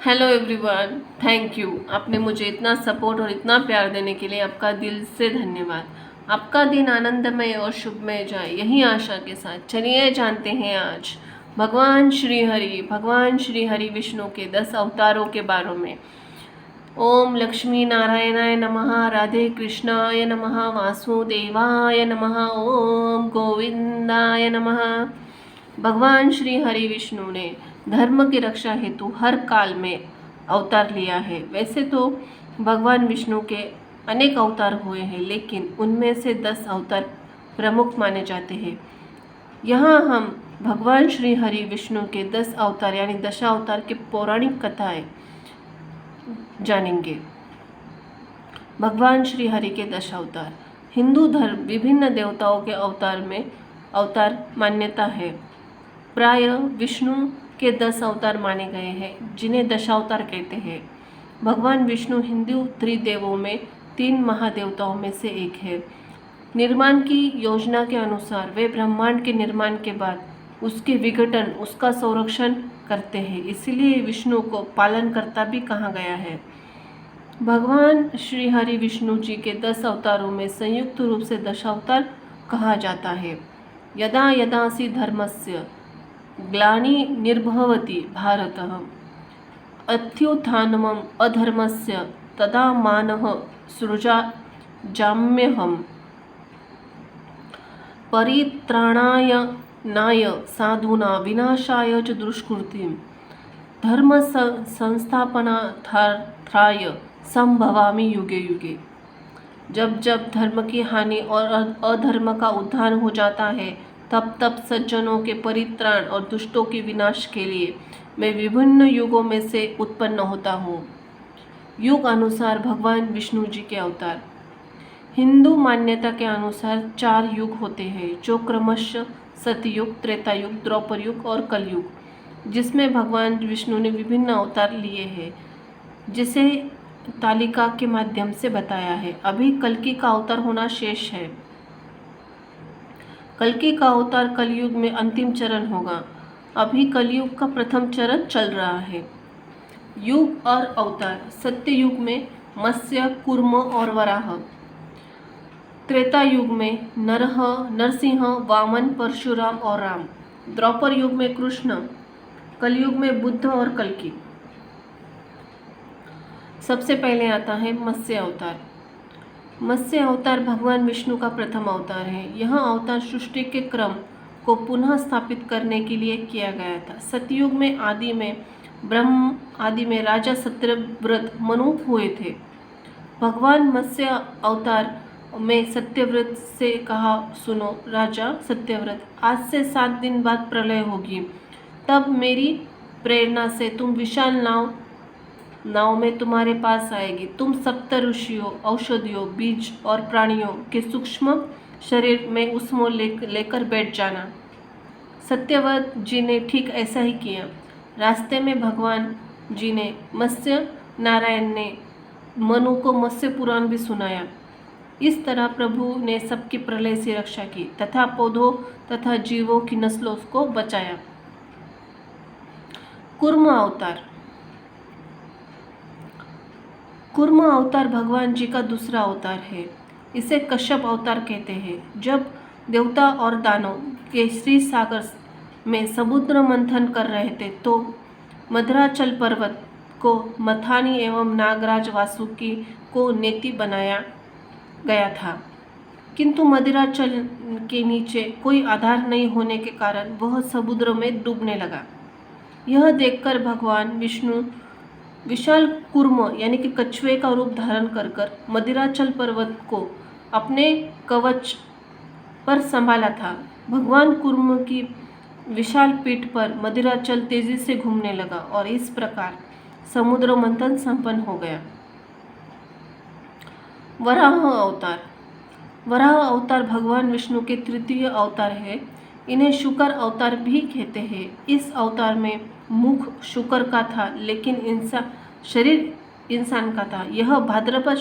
Hello everyone, thank you. आपने मुझे इतना सपोर्ट और इतना प्यार देने के लिए आपका दिल से धन्यवाद। आपका दिन आनंदमय और शुभमय जाए, यही आशा के साथ चलिए जानते हैं आज भगवान श्री हरि विष्णु के 10 अवतारों के बारे में। ओम लक्ष्मी नारायणाय नमः, राधे कृष्णाय नमः, वासुदेवाय नमः, ओम गोविंदाय नमः। भगवान श्री हरि विष्णु ने धर्म की रक्षा हेतु हर काल में अवतार लिया है। वैसे तो भगवान विष्णु के अनेक अवतार हुए हैं, लेकिन उनमें से 10 अवतार प्रमुख माने जाते हैं। यहाँ हम भगवान श्री हरि विष्णु के 10 अवतार यानी दशावतार के पौराणिक कथाएं जानेंगे। भगवान श्री हरि के 10 अवतार। हिंदू धर्म विभिन्न देवताओं के अवतार मान्यता है। प्राय विष्णु के 10 अवतार माने गए हैं, जिन्हें दशावतार कहते हैं। भगवान विष्णु हिंदू त्रिदेवों में 3 महादेवताओं में से एक है। निर्माण की योजना के अनुसार वे ब्रह्मांड के निर्माण के बाद उसके विघटन, उसका संरक्षण करते हैं, इसलिए विष्णु को पालनकर्ता भी कहा गया है। भगवान श्री हरि विष्णु जी के 10 अवतारों में संयुक्त रूप से दशावतार कहा जाता है। यदा यदासि धर्मस्य ग्लानि निर्भवति भारतः अत्युत्थानम् अधर्मस्य तदा मानः सृजाम्यहम् परित्राणाय नाय साधूना विनाशाय च दुष्कृतिं धर्म संस्थापनार्थाय संभवामि युगे युगे। जब जब धर्म की हानि और अधर्म का उत्थान हो जाता है, तब तब सज्जनों के परित्राण और दुष्टों के विनाश के लिए मैं विभिन्न युगों में से उत्पन्न होता हूँ। युग अनुसार भगवान विष्णु जी के अवतार। हिंदू मान्यता के अनुसार 4 युग होते हैं, जो क्रमशः सतयुग, त्रेतायुग, द्वापर युग और कलयुग, जिसमें भगवान विष्णु ने विभिन्न अवतार लिए हैं, जिसे तालिका के माध्यम से बताया है। अभी कल्कि का अवतार होना शेष है। कल्कि का अवतार कलयुग में अंतिम चरण होगा। अभी कलयुग का प्रथम चरण चल रहा है। युग और अवतार। सत्ययुग में मत्स्य, कूर्म और वराह। त्रेता युग में नरह, नरसिंह, वामन, परशुराम और राम। द्वापर युग में कृष्ण। कलयुग में बुद्ध और कल्कि। सबसे पहले आता है मत्स्य अवतार। मत्स्य अवतार भगवान विष्णु का प्रथम अवतार है। यह अवतार सृष्टि के क्रम को पुनः स्थापित करने के लिए किया गया था। सतयुग में आदि में राजा सत्यव्रत मनु हुए थे। भगवान मत्स्य अवतार में सत्यव्रत से कहा, सुनो राजा सत्यव्रत, आज से 7 दिन बाद प्रलय होगी। तब मेरी प्रेरणा से तुम विशाल नाव में तुम्हारे पास आएगी। तुम सप्त ऋषियों, औषधियों, बीज और प्राणियों के सूक्ष्म शरीर में उसमें लेकर बैठ जाना। सत्यव्रत जी ने ठीक ऐसा ही किया। रास्ते में भगवान जी ने मत्स्य नारायण ने मनु को मत्स्य पुराण भी सुनाया। इस तरह प्रभु ने सबकी प्रलय से रक्षा की तथा पौधों तथा जीवों की नस्लों को बचाया। कूर्म अवतार। कूर्म अवतार भगवान जी का दूसरा अवतार है। इसे कश्यप अवतार कहते हैं। जब देवता और दानव के श्री सागर में समुद्र मंथन कर रहे थे, तो मद्राचल पर्वत को मथानी एवं नागराज वासुकी को नेति बनाया गया था, किंतु मदिराचल के नीचे कोई आधार नहीं होने के कारण वह समुद्र में डूबने लगा। यह देखकर भगवान विष्णु विशाल कूर्म यानी कि कछुए का रूप धारण कर मदिराचल पर्वत को अपने कवच पर संभाला था। भगवान कूर्म की विशाल पीठ पर मदिराचल तेजी से घूमने लगा और इस प्रकार समुद्र मंथन संपन्न हो गया। वराह अवतार। वराह अवतार भगवान विष्णु के तृतीय अवतार है। इन्हें शुकर अवतार भी कहते हैं। इस अवतार में मुख शुकर का था, लेकिन शरीर इंसान का था। यह भाद्रपद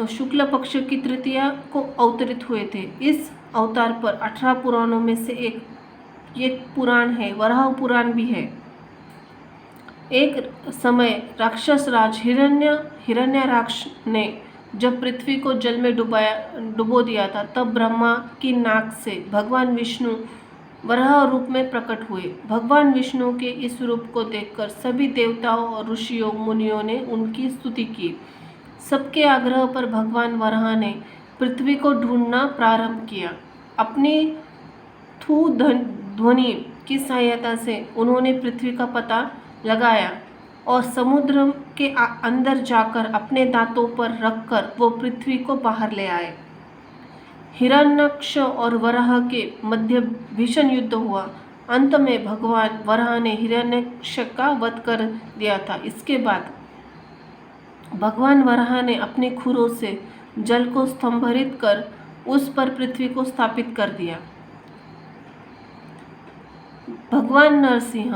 शुक्ल पक्ष की तृतीया को अवतरित हुए थे। इस अवतार पर 18 पुराणों में से एक ये पुराण है। वराह पुराण भी है। एक समय राक्षस राज हिरण्याक्ष ने जब पृथ्वी को जल में डुबो दिया था, तब ब्रह्मा की नाक से भगवान विष्णु वराह रूप में प्रकट हुए। भगवान विष्णु के इस रूप को देखकर सभी देवताओं और ऋषियों मुनियों ने उनकी स्तुति की। सबके आग्रह पर भगवान वराह ने पृथ्वी को ढूंढना प्रारंभ किया। अपनी थू ध्वनि की सहायता से उन्होंने पृथ्वी का पता लगाया और समुद्र के अंदर जाकर अपने दांतों पर रखकर वो पृथ्वी को बाहर ले आए। हिरण्यक्ष और वराह के मध्य भीषण युद्ध हुआ। अंत में भगवान वराह ने हिरण्यक्ष का वध कर दिया था। इसके बाद भगवान वराह ने अपने खुरों से जल को स्तंभित कर उस पर पृथ्वी को स्थापित कर दिया। भगवान नरसिंह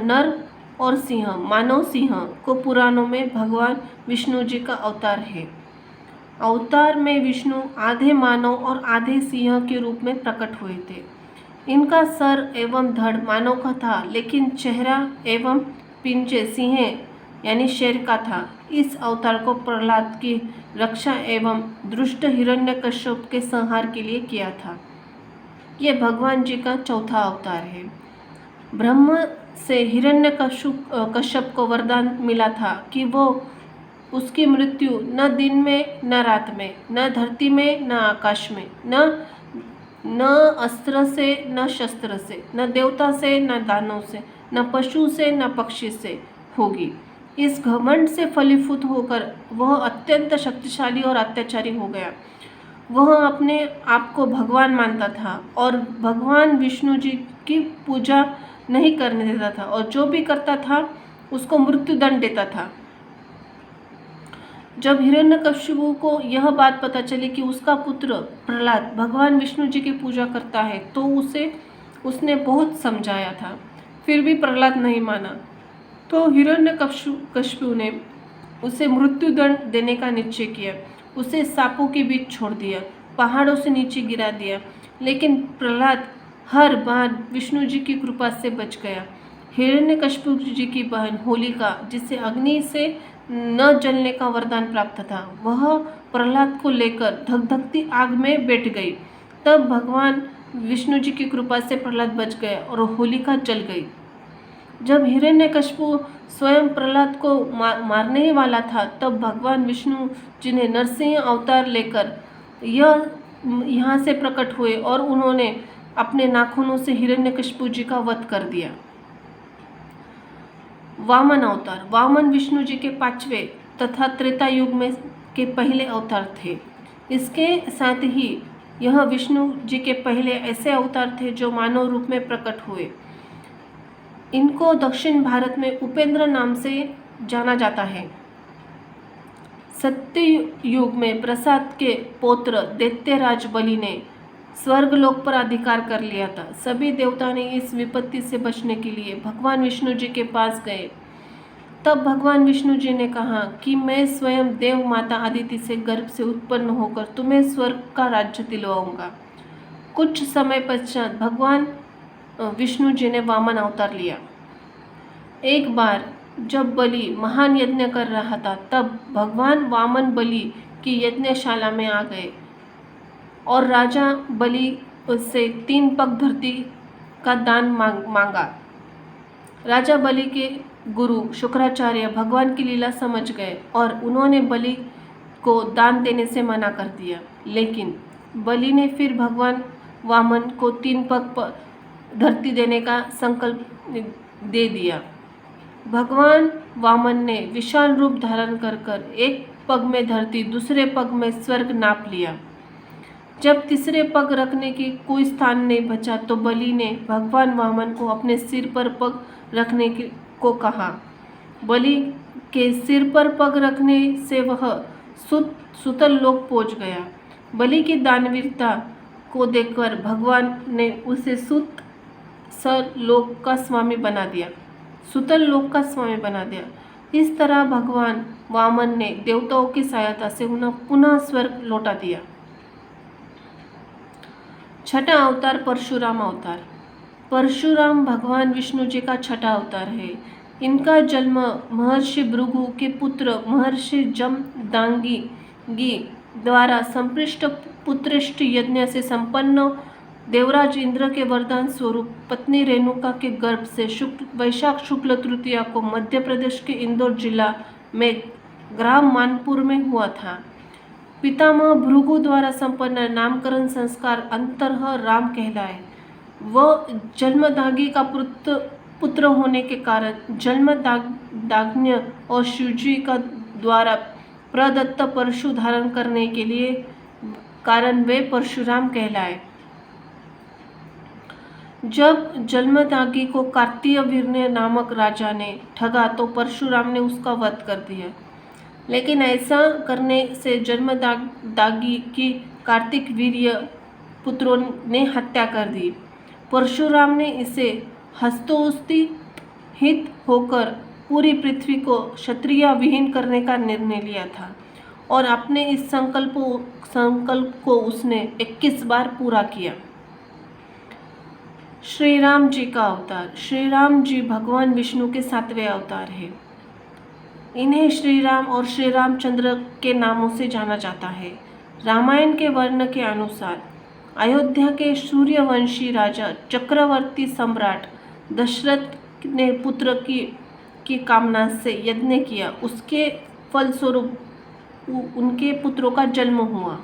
नर और सिंह मानव सिंह को पुराणों में भगवान विष्णु जी का अवतार है। अवतार में विष्णु आधे मानव और आधे सिंह के रूप में प्रकट हुए थे। इनका सर एवं धड़ मानव का था, लेकिन चेहरा एवं पिंजे सिंह यानी शेर का था। इस अवतार को प्रहलाद की रक्षा एवं दुष्ट हिरण्यकश्यप के संहार के लिए किया था। यह भगवान जी का चौथा अवतार है। ब्रह्मा से हिरण्यकश्यप को वरदान मिला था कि वो उसकी मृत्यु न दिन में न रात में, न धरती में न आकाश में, न अस्त्र से न शस्त्र से, न देवता से न दानव से, न पशु से न पक्षी से होगी। इस घमंड से फलीभूत होकर वह अत्यंत शक्तिशाली और अत्याचारी हो गया। वह अपने आप को भगवान मानता था और भगवान विष्णु जी की पूजा नहीं करने देता था, और जो भी करता था उसको मृत्यु दंड देता था। जब हिरण्यकश्यप को यह बात पता चली कि उसका पुत्र प्रहलाद भगवान विष्णु जी की पूजा करता है, तो उसने बहुत समझाया था, फिर भी प्रहलाद नहीं माना। तो हिरण्यकश्यप ने उसे मृत्यु दंड देने का निश्चय किया। उसे सांपों के बीच छोड़ दिया, पहाड़ों से नीचे गिरा दिया, लेकिन प्रहलाद हर बार विष्णु जी की कृपा से बच गया। हिरण्यकश्यप जी की बहन होलिका, जिसे अग्नि से न जलने का वरदान प्राप्त था, वह प्रहलाद को लेकर धकधकती आग में बैठ गई। तब भगवान विष्णु जी की कृपा से प्रहलाद बच गया और होलिका जल गई। जब हिरण्यकश्यप स्वयं प्रहलाद को मारने ही वाला था, तब भगवान विष्णु जी ने नरसिंह अवतार लेकर यहाँ से प्रकट हुए और उन्होंने अपने नाखूनों से हिरण्यकश्यप जी का वध कर दिया। वामन अवतार। वामन विष्णु जी के 5वें तथा त्रेता युग में के पहले अवतार थे। इसके साथ ही यह विष्णु जी के पहले ऐसे अवतार थे जो मानव रूप में प्रकट हुए। इनको दक्षिण भारत में उपेंद्र नाम से जाना जाता है। सत्य युग में प्रसाद के पौत्र दैत्यराज बलि ने स्वर्गलोक पर अधिकार कर लिया था। सभी देवता ने इस विपत्ति से बचने के लिए भगवान विष्णु जी के पास गए। तब भगवान विष्णु जी ने कहा कि मैं स्वयं देव माता अदिति से गर्भ से उत्पन्न होकर तुम्हें स्वर्ग का राज्य दिलवाऊंगा। कुछ समय पश्चात भगवान विष्णु जी ने वामन अवतार लिया। एक बार जब बलि महान यज्ञ कर रहा था, तब भगवान वामन बलि की यज्ञशाला में आ गए और राजा बलि से 3 पग धरती का दान मांगा। राजा बलि के गुरु शुक्राचार्य भगवान की लीला समझ गए और उन्होंने बलि को दान देने से मना कर दिया। लेकिन बलि ने फिर भगवान वामन को 3 पग धरती देने का संकल्प दे दिया। भगवान वामन ने विशाल रूप धारण कर एक पग में धरती, दूसरे पग में स्वर्ग नाप लिया। जब तीसरे पग रखने की कोई स्थान नहीं बचा, तो बलि ने भगवान वामन को अपने सिर पर पग रखने को कहा। बलि के सिर पर पग रखने से वह सुतल लोक पहुंच गया। बलि की दानवीरता को देखकर भगवान ने उसे सुतल लोक का स्वामी बना दिया। इस तरह भगवान वामन ने देवताओं की सहायता से उन्हें पुनः स्वर्ग लौटा दिया। छठा अवतार परशुराम अवतार। परशुराम भगवान विष्णु जी का छठा अवतार है। इनका जन्म महर्षि भृगु के पुत्र महर्षि जमदाग्नि द्वारा संपृष्ट पुत्रेष्ट यज्ञ से संपन्न देवराज इंद्र के वरदान स्वरूप पत्नी रेणुका के गर्भ से वैशाख शुक्ल तृतीया को मध्य प्रदेश के इंदौर जिला में ग्राम मानपुर में हुआ था। पितामह भृगु द्वारा संपन्न नामकरण संस्कार अंततः राम कहलाए। वह जन्मदागी का पुत्र होने के कारण जन्मदाग्नि और शिवजी का द्वारा प्रदत्त परशु धारण करने के लिए कारण वे परशुराम कहलाए। जब जन्मदागी को कार्तिवीर्य नामक राजा ने ठगा तो परशुराम ने उसका वध कर दिया, लेकिन ऐसा करने से जन्मदागी की कार्तिक वीर्य पुत्रों ने हत्या कर दी। परशुराम ने इसे हस्तोत्साहित होकर पूरी पृथ्वी को क्षत्रिय विहीन करने का निर्णय लिया था और अपने इस संकल्प को उसने 21 बार पूरा किया। श्री राम जी का अवतार। श्री राम जी भगवान विष्णु के 7वें अवतार हैं। इन्हें श्री राम और श्री रामचंद्र के नामों से जाना जाता है। रामायण के वर्ण के अनुसार अयोध्या के सूर्यवंशी राजा चक्रवर्ती सम्राट दशरथ ने पुत्र की कामना से यज्ञ किया। उसके फलस्वरूप उनके पुत्रों का जन्म हुआ।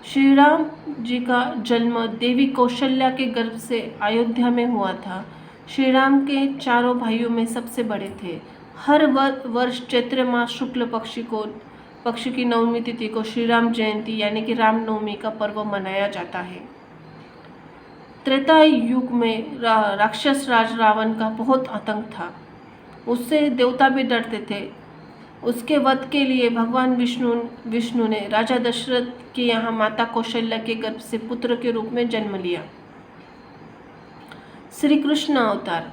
श्री राम जी का जन्म देवी कौशल्या के गर्भ से अयोध्या में हुआ था। श्री राम के चारों भाइयों में सबसे बड़े थे। हर वर्ष चैत्र मास शुक्ल पक्ष की नवमी तिथि को श्री राम जयंती यानी कि रामनवमी का पर्व मनाया जाता है। त्रेता युग में राक्षस राज रावण का बहुत आतंक था। उससे देवता भी डरते थे। उसके वध के लिए भगवान विष्णु ने राजा दशरथ के यहाँ माता कौशल्या के गर्भ से पुत्र के रूप में जन्म लिया। श्री कृष्ण अवतार।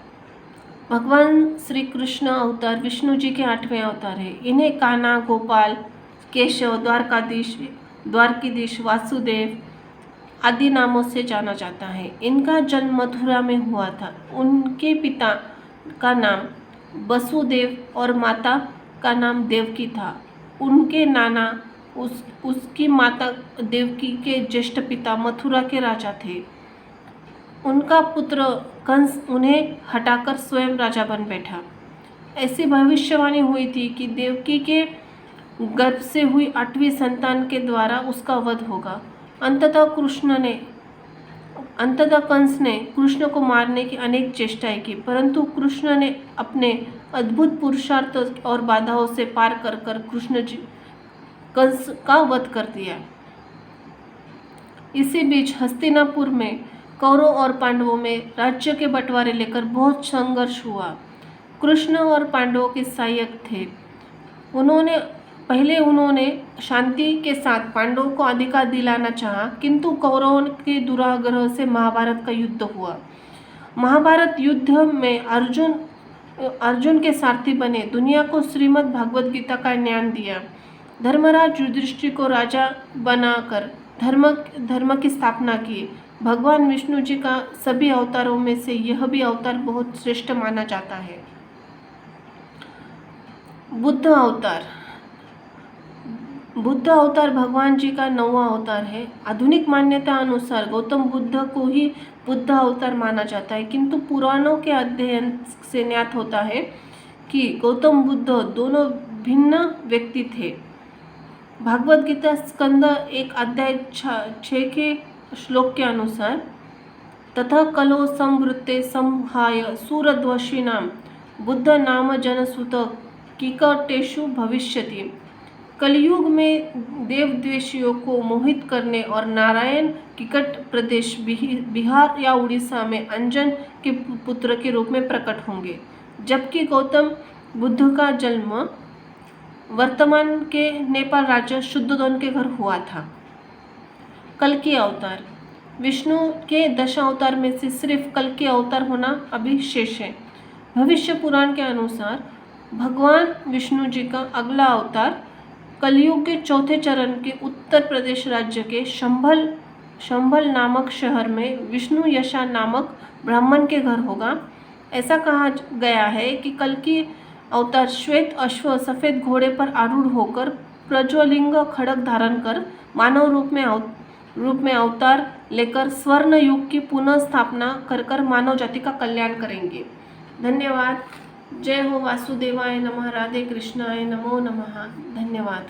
भगवान श्री कृष्ण अवतार विष्णु जी के 8वें अवतार है। इन्हें कान्हा, गोपाल, केशव, द्वारकीधीश, वासुदेव आदि नामों से जाना जाता है। इनका जन्म मथुरा में हुआ था। उनके पिता का नाम वसुदेव और माता का नाम देवकी था। उनके नाना उसकी माता देवकी के ज्येष्ठ पिता मथुरा के राजा थे। उनका पुत्र कंस उन्हें हटाकर स्वयं राजा बन बैठा। ऐसी भविष्यवाणी हुई थी कि देवकी के गर्भ से हुई 8वीं संतान के द्वारा उसका वध होगा। अंततः कंस ने कृष्ण को मारने की अनेक चेष्टाएं की, परंतु कृष्ण ने अपने अद्भुत पुरुषार्थ और बाधाओं से पार कर कंस का वध कर दिया। इसी बीच हस्तिनापुर में कौरव और पांडवों में राज्य के बंटवारे लेकर बहुत संघर्ष हुआ। कृष्ण और पांडवों के सहायक थे। उन्होंने शांति के साथ पांडवों को अधिकार दिलाना चाहा, किंतु कौरवों के दुराग्रह से महाभारत का युद्ध हुआ। महाभारत युद्ध में अर्जुन के सारथी बने, दुनिया को श्रीमद् भागवत गीता का ज्ञान दिया। धर्मराज युधिष्ठिर को राजा बनाकर धर्म की स्थापना की। भगवान विष्णु जी का सभी अवतारों में से यह भी अवतार बहुत श्रेष्ठ माना जाता है। बुद्ध अवतार भगवान जी का 9वां अवतार है। आधुनिक मान्यता अनुसार गौतम बुद्ध को ही बुद्ध अवतार माना जाता है, किंतु पुराणों के अध्ययन से ज्ञात होता है कि गौतम बुद्ध दोनों भिन्न व्यक्ति थे। भागवत गीता स्कंद 1 अध्याय 6 के श्लोक के अनुसार तथा कलो संवृत्ते संहाय सूरध्वशीनां बुद्ध नाम जनसुत किकटेषु भविष्यति। कलयुग में देवद्वेषियों को मोहित करने और नारायण किकट प्रदेश बिहार या उड़ीसा में अंजन के पुत्र के रूप में प्रकट होंगे, जबकि गौतम बुद्ध का जन्म वर्तमान के नेपाल राज्य शुद्धोदन के घर हुआ था। कल्कि अवतार। विष्णु के 10 अवतार में से सिर्फ कल्कि अवतार होना अभी शेष है। भविष्य पुराण के अनुसार भगवान विष्णु जी का अगला अवतार कलयुग के 4थे चरण के उत्तर प्रदेश राज्य के शंभल नामक शहर में विष्णु यशा नामक ब्राह्मण के घर होगा। ऐसा कहा गया है कि कल की अवतार श्वेत अश्व सफ़ेद घोड़े पर आरूढ़ होकर प्रज्वलिंग खड्ग धारण कर मानव रूप में अवतार लेकर स्वर्ण युग की पुनः स्थापना कर मानव जाति का कल्याण करेंगे। धन्यवाद। जय हो वासुदेवाय नमः। राधे कृष्णाय नमो नमः। धन्यवाद।